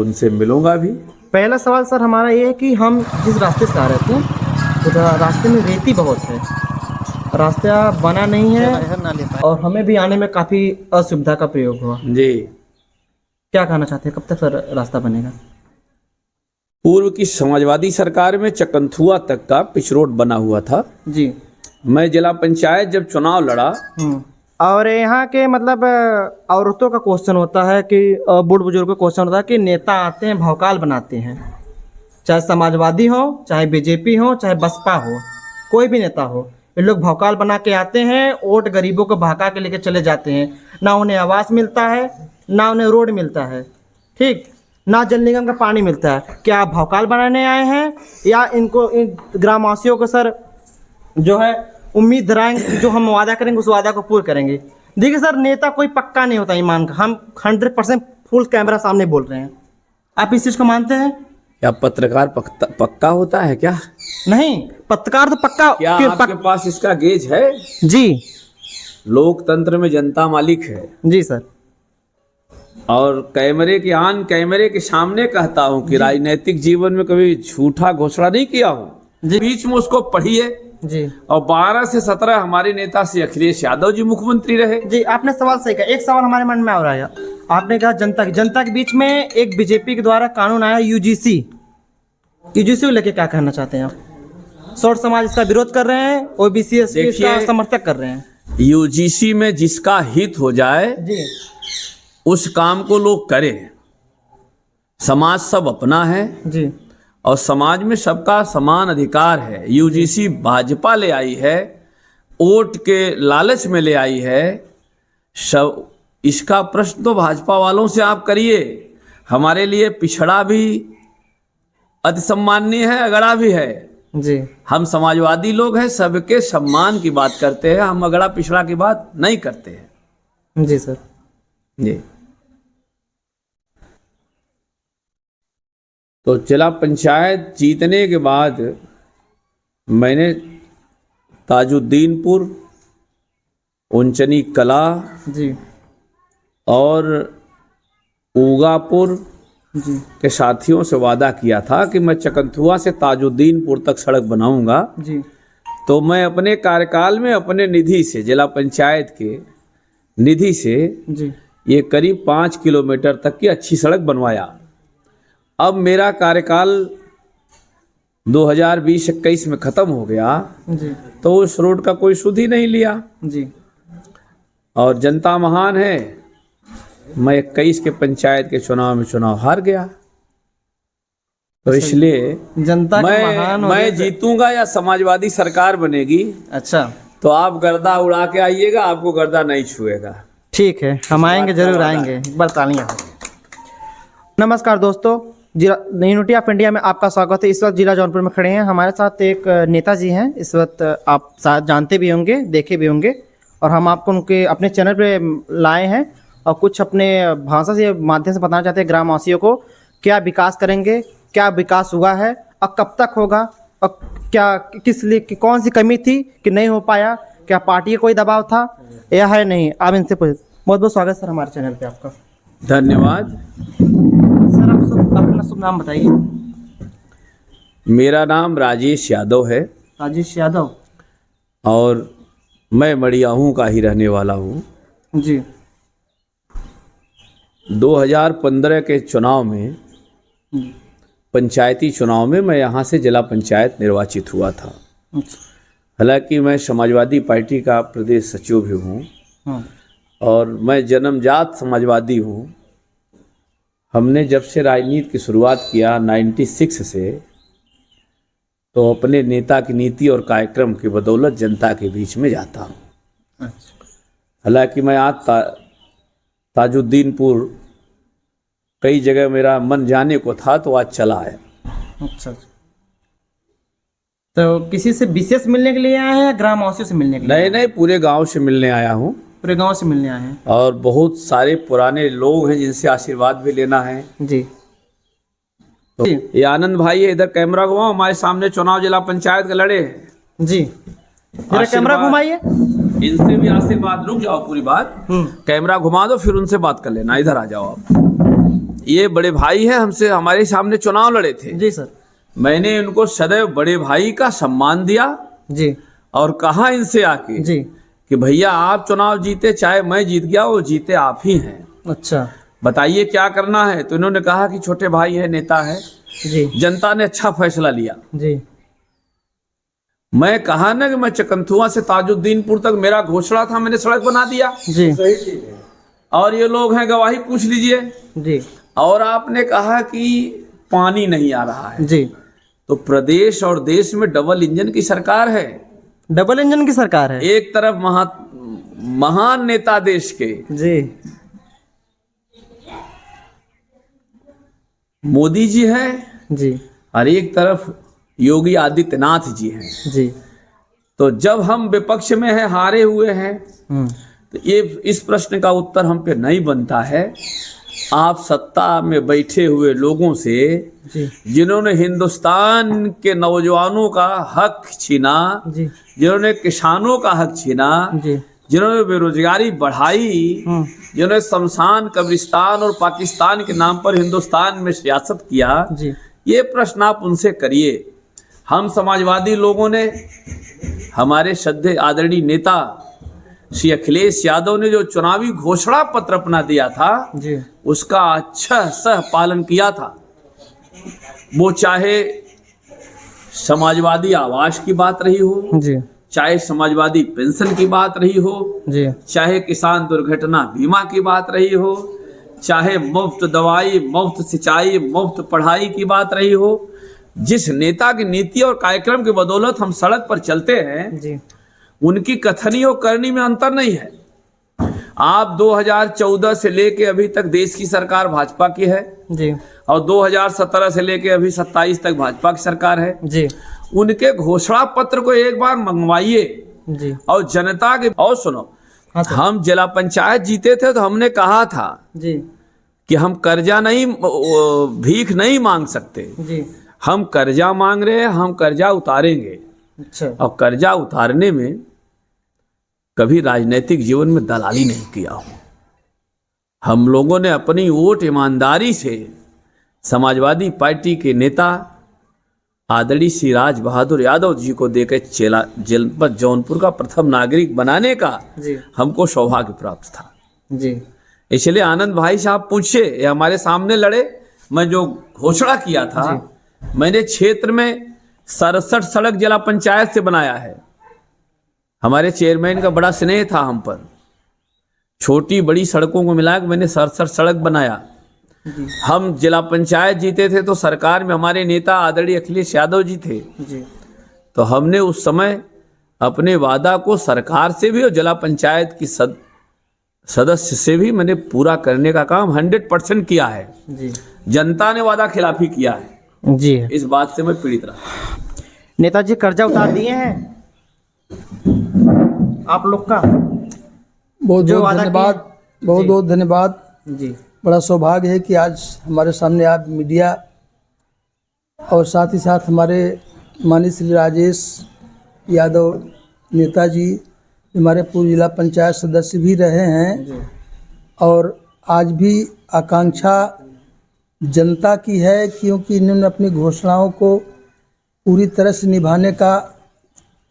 उनसे मिलूंगा भी। पहला सवाल सर हमारा ये है कि हम जिस रास्ते से आ रहे थे तो रास्ते में रेती बहुत है, रास्ता बना नहीं है और हमें भी आने में काफ़ी असुविधा का प्रयोग हुआ। जी, क्या कहना चाहते हैं, कब तक सर रास्ता बनेगा? पूर्व की समाजवादी सरकार में चकंथुआ तक का पिच रोड बना हुआ था। जी। मैं जिला पंचायत जब चुनाव लड़ा, और यहाँ के मतलब औरतों का क्वेश्चन होता है कि बूढ़ बुजुर्गों का क्वेश्चन होता है कि नेता आते हैं भौकाल बनाते हैं, चाहे समाजवादी हो, चाहे बीजेपी हो, चाहे बसपा हो, कोई भी नेता हो, ये लोग भौकाल बना के आते हैं, वोट गरीबों को भड़का के लेके चले जाते हैं। ना उन्हें आवास मिलता है, ना उन्हें रोड मिलता है, ठीक, ना जल निगम का पानी मिलता है। क्या आप भौकाल बनाने आए हैं या इनको इन ग्रामवासियों को सर जो है उम्मीद दिलाएंगे, जो हम वादा करेंगे उस वादा को पूरा करेंगे? देखिए सर, नेता कोई पक्का नहीं होता ईमान का, हम 100% फुल कैमरा सामने बोल रहे हैं। आप इस चीज़ को मानते हैं? क्या पत्रकार पक्का होता है क्या? नहीं, पत्रकार तो पक्का। क्या आपके पास इसका गेज है? जी, लोकतंत्र में जनता मालिक है। जी सर। और कैमरे के सामने कहता हूँ कि राजनीतिक जीवन में कभी झूठा घोषणा नहीं किया हूँ। बीच में उसको पढ़िए जी। और 12 से 17 हमारे नेता श्री अखिलेश यादव जी मुख्यमंत्री रहे। जी, आपने सवाल सही कहा। एक सवाल हमारे मन में आ रहा है, आपने कहा जनता के बीच में एक बीजेपी के द्वारा कानून आया यूजीसी को लेके क्या कहना चाहते हैं आप? शोर समाज इसका विरोध कर रहे हैं, ओबीसी एससी इसका समर्थक कर रहे हैं। यूजीसी में जिसका हित हो जाए जी, उस काम को लोग करें। समाज सब अपना है जी, और समाज में सबका समान अधिकार है। यूजीसी भाजपा ले आई है, वोट के लालच में ले आई है। सब इसका प्रश्न तो भाजपा वालों से आप करिए। हमारे लिए पिछड़ा भी अति सम्माननीय है, अगड़ा भी है। जी, हम समाजवादी लोग हैं, सबके सम्मान की बात करते हैं, हम अगड़ा पिछड़ा की बात नहीं करते हैं। जी सर। जी, तो जिला पंचायत जीतने के बाद मैंने ताजुद्दीनपुर, उंचनी कला जी, और ऊगापुर जी, के साथियों से वादा किया था कि मैं चकंथुआ से ताजुद्दीनपुर तक सड़क बनाऊंगा। जी, तो मैं अपने कार्यकाल में अपने निधि से, जिला पंचायत के निधि से, जी, ये करीब 5 किलोमीटर तक की अच्छी सड़क बनवाया। अब मेरा कार्यकाल 2020-21 में ख़त्म हो गया, जी, तो उस रोड का कोई सुध ही नहीं लिया। जी। और जनता महान है, मैं 21 के पंचायत के चुनाव में चुनाव हार गया। तो इसलिए जनता के महान मैं जीतूंगा या समाजवादी सरकार बनेगी। अच्छा, तो आप गर्दा उड़ा के आइएगा, आपको गर्दा नहीं छुएगा। ठीक है, हम आएंगे, जरूर आएंगे। एक बार तालियां। नमस्कार दोस्तों, जिला यूनिटी ऑफ इंडिया में आपका स्वागत है। इस वक्त जिला जौनपुर में खड़े हैं, हमारे साथ एक नेताजी हैं। इस वक्त आप शायद जानते भी होंगे, देखे भी होंगे, और हम आपको उनके अपने चैनल पे लाए हैं और कुछ अपने भाषा से माध्यम से बताना चाहते हैं ग्रामवासियों को क्या विकास करेंगे, क्या विकास हुआ है और कब तक होगा, और क्या किस लिए कौन सी कमी थी कि नहीं हो पाया, क्या पार्टी का कोई दबाव था या है नहीं। आप इनसे पूछ। बहुत बहुत स्वागत सर हमारे चैनल पे आपका। धन्यवाद सर, आप अपना शुभ नाम बताइए। मेरा नाम राजेश यादव है। राजेश यादव। और मैं मड़ियाहू का ही रहने वाला हूँ। जी। 2015 के चुनाव में, पंचायती चुनाव में, मैं यहाँ से जिला पंचायत निर्वाचित हुआ था। हालांकि मैं समाजवादी पार्टी का प्रदेश सचिव भी हूँ। हाँ। और मैं जन्मजात समाजवादी हूँ। हमने जब से राजनीति की शुरुआत किया 96 से, तो अपने नेता की नीति और कार्यक्रम की बदौलत जनता के बीच में जाता हूँ। अच्छा। हालांकि मैं आज ताजुद्दीनपुर कई जगह मेरा मन जाने को था, तो आज चला है। अच्छा, तो किसी से विशेष मिलने के लिए आए हैं या ग्रामवासियों से मिलने के लिए? नहीं, पूरे गांव से मिलने आया हूँ। पूरे गांव से मिलने आए हैं। और बहुत सारे पुराने लोग हैं जिनसे आशीर्वाद भी लेना है। जी। तो ये आनंद भाई है, इधर कैमरा घुमाओ, हमारे सामने चुनाव जिला पंचायत के लड़े हैं। जी, जरा कैमरा घुमाइए। इनसे भी आशीर्वाद। रुक जाओ, पूरी बात कैमरा घुमा दो, फिर उनसे बात कर लेना। इधर आ जाओ आप। ये बड़े भाई हैं, हमसे हमारे सामने चुनाव लड़े थे। जी सर। मैंने इनको सदैव बड़े भाई का सम्मान दिया जी और कहा इनसे आके जी। कि भैया आप चुनाव जीते चाहे मैं जीत गया, वो जीते आप ही हैं, अच्छा। बताइए क्या करना है। तो इन्होंने कहा कि छोटे भाई है, नेता है, जी जनता ने अच्छा फैसला लिया। जी मैं कहा ना कि मैं चकंथुआ से ताजुद्दीनपुर तक मेरा घोषणा था, मैंने सड़क बना दिया। जी और ये लोग हैं, गवाही पूछ लीजिए। जी और आपने कहा कि पानी नहीं आ रहा है। जी। तो प्रदेश और देश में डबल इंजन की सरकार है। डबल इंजन की सरकार है। एक तरफ महान नेता देश के जी मोदी जी हैं जी और एक तरफ योगी आदित्यनाथ जी हैं। जी। तो जब हम विपक्ष में हैं, हारे हुए हैं, हम्म। तो ये इस प्रश्न का उत्तर हम पे नहीं बनता है। आप सत्ता में बैठे हुए लोगों से, जी जिन्होंने हिंदुस्तान के नौजवानों का हक छीना, जी जिन्होंने किसानों का हक छीना, जी। जिन्होंने बेरोजगारी बढ़ाई, जिन्होंने शमशान, कब्रिस्तान और पाकिस्तान के नाम पर हिंदुस्तान में सियासत किया, जी ये प्रश्न आप उनसे करिए। हम समाजवादी लोगों ने, हमारे श्रद्धेय आदरणीय नेता श्री अखिलेश यादव ने जो चुनावी घोषणा पत्र अपना दिया था, जी उसका अच्छा सह पालन किया था। वो चाहे समाजवादी आवास की बात रही हो, जी चाहे समाजवादी पेंशन की बात रही हो, जी चाहे किसान दुर्घटना बीमा की बात रही हो, चाहे मुफ्त दवाई, मुफ्त सिंचाई, मुफ्त पढ़ाई की बात रही हो, जिस नेता की नीति और कार्यक्रम की बदौलत हम सड़क पर चलते हैं, जी उनकी कथनी और करनी में अंतर नहीं है। आप 2014 से लेके अभी तक देश की सरकार भाजपा की है जी और 2017 से लेके अभी 27 तक भाजपा की सरकार है। जी उनके घोषणा पत्र को एक बार मंगवाइए जी। और जनता के। और सुनो, हाँ सर। हम जिला पंचायत जीते थे तो हमने कहा था जी कि हम कर्जा नहीं, भीख नहीं मांग सकते, जी। हम कर्जा मांग रहे हैं, हम कर्जा उतारेंगे। अच्छा। और कर्जा उतारने में कभी राजनीतिक जीवन में दलाली नहीं किया हूं। हम लोगों ने अपनी वोट ईमानदारी से समाजवादी पार्टी के नेता आदरणीय श्री राज बहादुर यादव जी को देकर जनपद जौनपुर का प्रथम नागरिक बनाने का जी हमको सौभाग्य प्राप्त था। जी इसलिए आनंद भाई साहब पूछे, ये हमारे सामने लड़े। मैं जो घोषणा किया था, मैंने क्षेत्र में 67 सड़क जिला पंचायत से बनाया है। हमारे चेयरमैन का बड़ा स्नेह था हम पर। छोटी बड़ी सड़कों को मिलाकर मैंने 67 सड़क बनाया। हम जिला पंचायत जीते थे तो सरकार में हमारे नेता आदरणीय अखिलेश यादव जी थे। जी तो हमने उस समय अपने वादा को सरकार से भी और जिला पंचायत की सदस्य से भी मैंने पूरा करने का काम 100% किया है। जी। जनता ने वादा खिलाफी किया है, जी। इस बात से मैं पीड़ित रहा। नेताजी कर्जा उतार दिए हैं आप लोग का? बहुत जो बहुत वादा धन्यवाद, किए। बहुत जी। बहुत धन्यवाद। जी बड़ा सौभाग्य है कि आज हमारे सामने आप मीडिया और साथ ही साथ हमारे माननीय श्री राजेश यादव नेताजी हमारे पूर्व जिला पंचायत सदस्य भी रहे हैं और आज भी आकांक्षा जनता की है, क्योंकि इन्होंने अपनी घोषणाओं को पूरी तरह से निभाने का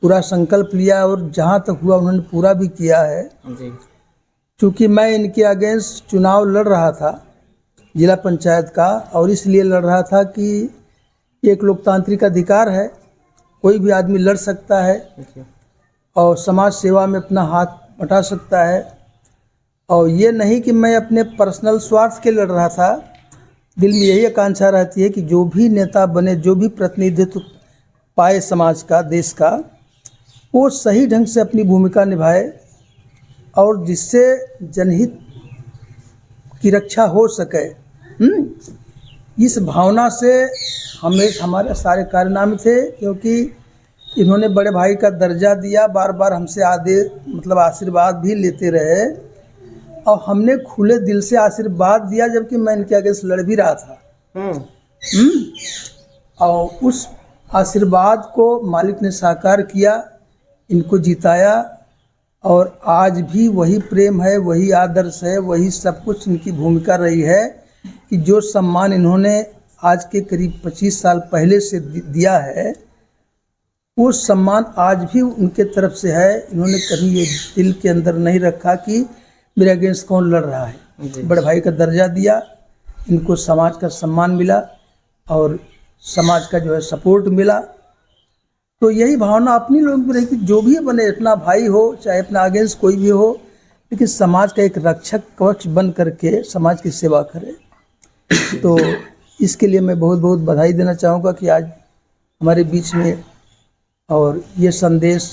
पूरा संकल्प लिया और जहां तक हुआ उन्होंने पूरा भी किया है। जी चूँकि मैं इनके अगेंस्ट चुनाव लड़ रहा था जिला पंचायत का, और इसलिए लड़ रहा था कि एक लोकतांत्रिक अधिकार है, कोई भी आदमी लड़ सकता है और समाज सेवा में अपना हाथ बटा सकता है। और ये नहीं कि मैं अपने पर्सनल स्वार्थ के लड़ रहा था, दिल में यही आकांक्षा रहती है कि जो भी नेता बने, जो भी प्रतिनिधित्व पाए समाज का, देश का, वो सही ढंग से अपनी भूमिका निभाए और जिससे जनहित की रक्षा हो सके। इस भावना से हमारे सारे कारनामे थे, क्योंकि इन्होंने बड़े भाई का दर्जा दिया, बार बार हमसे आशीर्वाद भी लेते रहे और हमने खुले दिल से आशीर्वाद दिया, जबकि मैं इनके अगेंस्ट लड़ भी रहा था। और उस आशीर्वाद को मालिक ने साकार किया, इनको जिताया और आज भी वही प्रेम है, वही आदर्श है, वही सब कुछ इनकी भूमिका रही है कि जो सम्मान इन्होंने आज के करीब 25 साल पहले से दिया है, वो सम्मान आज भी उनके तरफ से है। इन्होंने कभी ये दिल के अंदर नहीं रखा कि मेरे अगेंस्ट कौन लड़ रहा है। बड़े भाई का दर्जा दिया, इनको समाज का सम्मान मिला और समाज का जो है सपोर्ट मिला। तो यही भावना अपनी लोगों में रही कि जो भी बने, अपना भाई हो चाहे अपना अगेंस्ट कोई भी हो, लेकिन समाज का एक रक्षक कवच बन करके समाज की सेवा करे। तो इसके लिए मैं बहुत बहुत बधाई देना चाहूँगा कि आज हमारे बीच में और ये संदेश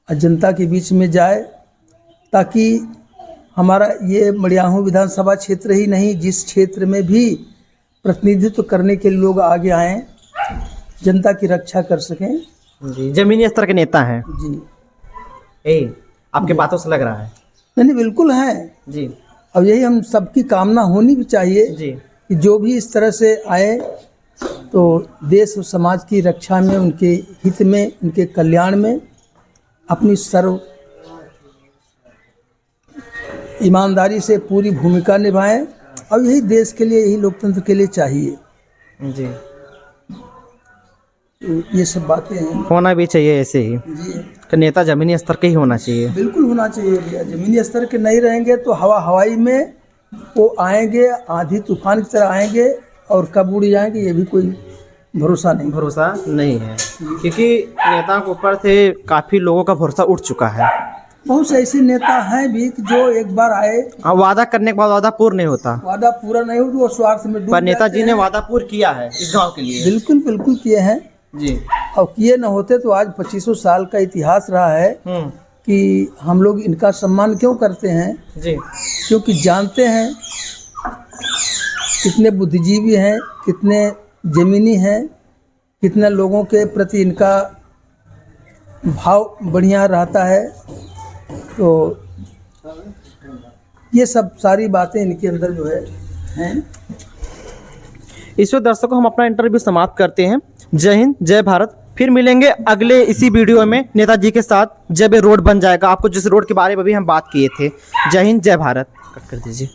जनता के बीच में जाए, ताकि हमारा ये मड़ियाहूँ विधानसभा क्षेत्र ही नहीं, जिस क्षेत्र में भी प्रतिनिधित्व करने के लोग आगे आएँ, जनता की रक्षा कर सकें। जी, जमीनी स्तर के नेता हैं जी, आपके बातों से लग रहा है। नहीं बिल्कुल है जी और यही हम सबकी कामना होनी भी चाहिए जी कि जो भी इस तरह से आए तो देश और समाज की रक्षा में, उनके हित में, उनके कल्याण में अपनी सर्व ईमानदारी से पूरी भूमिका निभाएं। और यही देश के लिए, यही लोकतंत्र के लिए चाहिए। जी, तो ये सब बातें हैं होना भी चाहिए ऐसे ही जी, कि नेता जमीनी स्तर के ही होना चाहिए। बिल्कुल होना चाहिए भैया। जमीनी स्तर के नहीं रहेंगे तो हवाई में वो आएंगे, आंधी तूफान की तरह आएंगे और कब उड़ जाएंगे ये भी कोई भरोसा नहीं है, क्योंकि नेताओं के ऊपर से काफी लोगों का भरोसा उठ चुका है। बहुत से ऐसे नेता हैं भी कि जो एक बार आए, वादा करने के बाद वादा पूर्ण नहीं होता, वादा पूरा नहीं हो तो वो स्वार्थ में डूब पर नेताजी जाते ने हैं। वादा पूर्ण किया है इस गांव के लिए। बिल्कुल बिल्कुल किए हैं जी और किए न होते तो आज 2500 साल का इतिहास रहा है कि हम लोग इनका सम्मान क्यों करते हैं। जी, क्योंकि जानते हैं कितने बुद्धिजीवी हैं, कितने जमीनी हैं, कितने लोगों के प्रति इनका भाव बढ़िया रहता है। तो ये सब सारी बातें इनके अंदर जो है हैं। ईश्वर दर्शकों, हम अपना इंटरव्यू समाप्त करते हैं। जय हिंद, जय भारत। फिर मिलेंगे अगले इसी वीडियो में नेताजी के साथ, जब ये रोड बन जाएगा। आपको जिस रोड के बारे में भी हम बात किए थे। जय हिंद, जय भारत। कट कर दीजिए।